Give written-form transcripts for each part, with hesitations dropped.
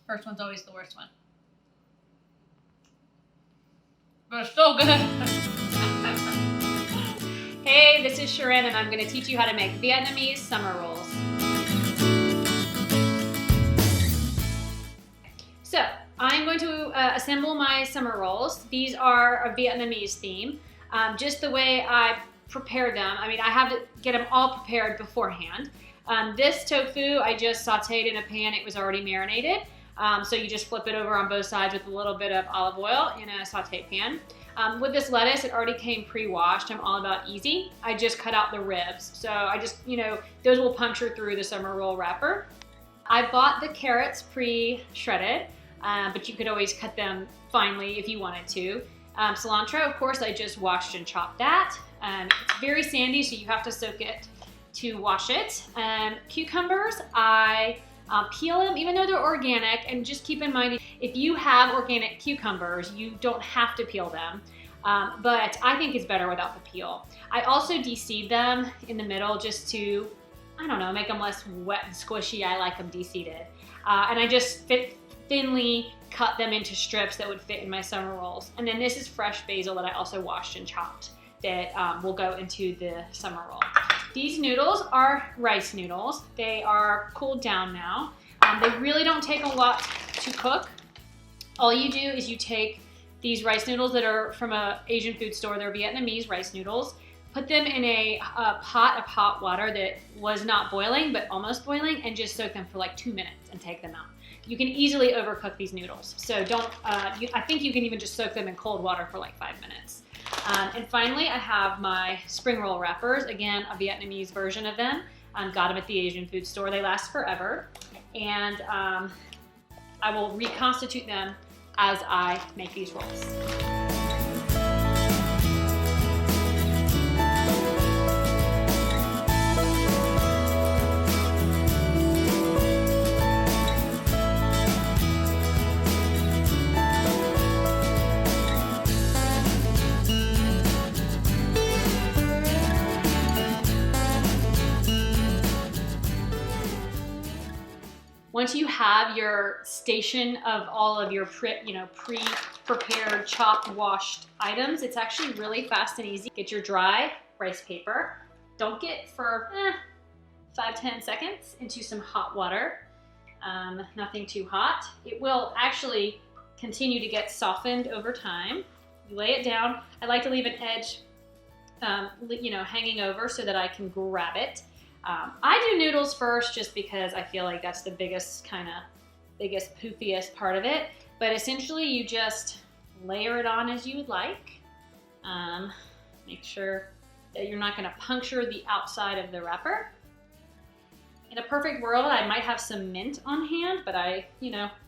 First one's always the worst one. But it's so good. Hey, this is Sharon, and I'm going to teach you how to make Vietnamese summer rolls. So, I'm going to assemble my summer rolls. These are a Vietnamese theme. Just the way I prepared them. I mean, I have to get them all prepared beforehand. This tofu, I just sauteed in a pan. It was already marinated. So you just flip it over on both sides with a little bit of olive oil in a saute pan. With this lettuce, it already came pre-washed. I'm all about easy. I just cut out the ribs. So I just, those will puncture through the summer roll wrapper. I bought the carrots pre-shredded, but you could always cut them finely if you wanted to. Cilantro, of course, I just washed and chopped that. It's very sandy, so you have to soak it to wash it. Cucumbers, I peel them, even though they're organic, and just keep in mind, if you have organic cucumbers, you don't have to peel them, but I think it's better without the peel. I also de-seed them in the middle just to, make them less wet and squishy. I like them de-seeded. And I just thinly cut them into strips that would fit in my summer rolls. And then this is fresh basil that I also washed and chopped that will go into the summer roll. These noodles are rice noodles. They are cooled down now. They really don't take a lot to cook. All you do is you take these rice noodles that are from an Asian food store. They're Vietnamese rice noodles. Put them in a pot of hot water that was not boiling, but almost boiling, and just soak them for like 2 minutes and take them out. You can easily overcook these noodles. So I think you can even just soak them in cold water for like 5 minutes. And finally, I have my spring roll wrappers. Again, a Vietnamese version of them. Got them at the Asian food store. They last forever. And I will reconstitute them as I make these rolls. Once you have your station of all of your pre-prepared, chopped, washed items, it's actually really fast and easy. Get your dry rice paper. Don't get for 5-10 seconds into some hot water. Nothing too hot. It will actually continue to get softened over time. You lay it down. I like to leave an edge hanging over so that I can grab it. I do noodles first just because I feel like that's the biggest, poofiest part of it. But essentially you just layer it on as you would like. Make sure that you're not going to puncture the outside of the wrapper. In a perfect world, I might have some mint on hand, but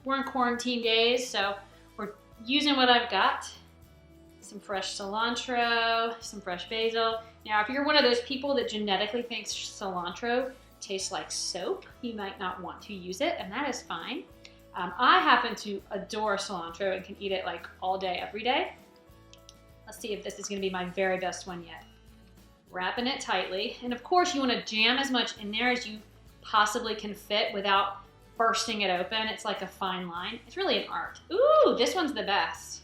we're in quarantine days, so we're using what I've got. Some fresh cilantro, some fresh basil. Now, if you're one of those people that genetically thinks cilantro tastes like soap, you might not want to use it, and that is fine. I happen to adore cilantro and can eat it like all day, every day. Let's see if this is gonna be my very best one yet. Wrapping it tightly, and of course you wanna jam as much in there as you possibly can fit without bursting it open. It's like a fine line. It's really an art. Ooh, this one's the best.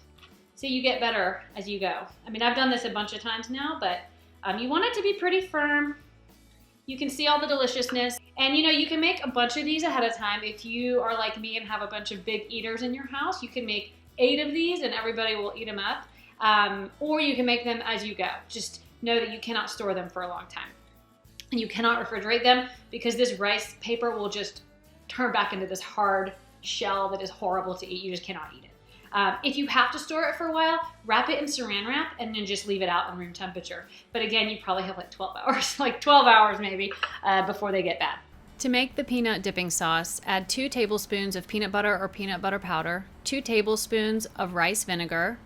So you get better as you go. I mean, I've done this a bunch of times now, but you want it to be pretty firm. You can see all the deliciousness. And you can make a bunch of these ahead of time. If you are like me and have a bunch of big eaters in your house, you can make 8 of these and everybody will eat them up. Or you can make them as you go. Just know that you cannot store them for a long time. And you cannot refrigerate them because this rice paper will just turn back into this hard shell that is horrible to eat. You just cannot eat it. If you have to store it for a while, wrap it in saran wrap and then just leave it out in room temperature. But again, you probably have like 12 hours, like 12 hours maybe, before they get bad. To make the peanut dipping sauce, add 2 tablespoons of peanut butter or peanut butter powder, 2 tablespoons of rice vinegar,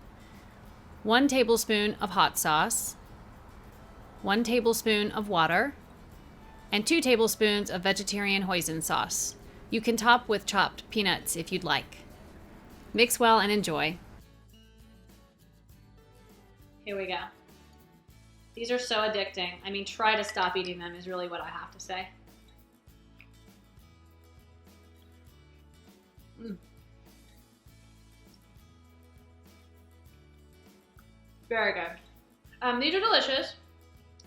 1 tablespoon of hot sauce, 1 tablespoon of water, and 2 tablespoons of vegetarian hoisin sauce. You can top with chopped peanuts if you'd like. Mix well and enjoy. Here we go. These are so addicting. I mean, try to stop eating them is really what I have to say. Very good. These are delicious.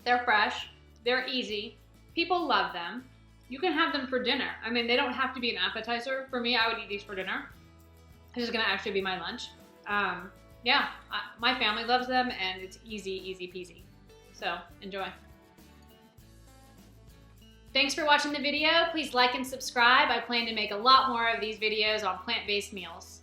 They're fresh. They're easy. People love them. You can have them for dinner. I mean, they don't have to be an appetizer. For me, I would eat these for dinner. This is gonna actually be my lunch. Yeah, my family loves them and it's easy peasy. So enjoy. Thanks for watching the video. Please like and subscribe. I plan to make a lot more of these videos on plant-based meals.